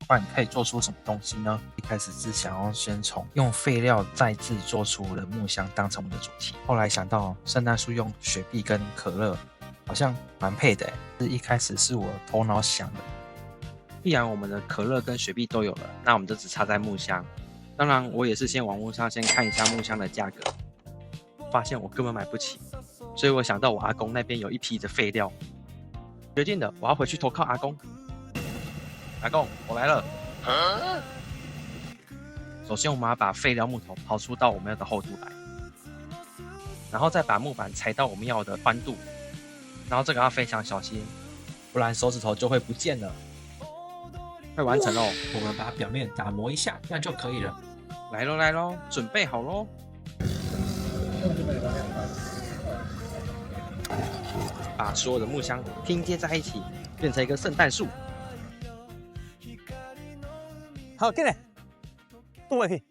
不然可以做出什么东西呢？一开始是想要先从用废料再制做出的木箱当成我们的主题，后来想到圣诞树用雪碧跟可乐好像蛮配的，一开始是我头脑想的。既然我们的可乐跟雪碧都有了，那我们就只差在木箱。当然我也是先网络上先看一下木箱的价格，发现我根本买不起，所以我想到我阿公那边有一批的废料，决定了我要回去投靠阿公。阿公，我来了。首先我们要把废料木头刨出到我们要的厚度来，然后再把木板裁到我们要的宽度，然后这个要非常小心，不然手指头就会不见了。快完成喽！我们把表面打磨一下，这样就可以了。来喽来喽，准备好喽！把所有的木箱拼接在一起，变成一个圣诞树。好，进来，动过去。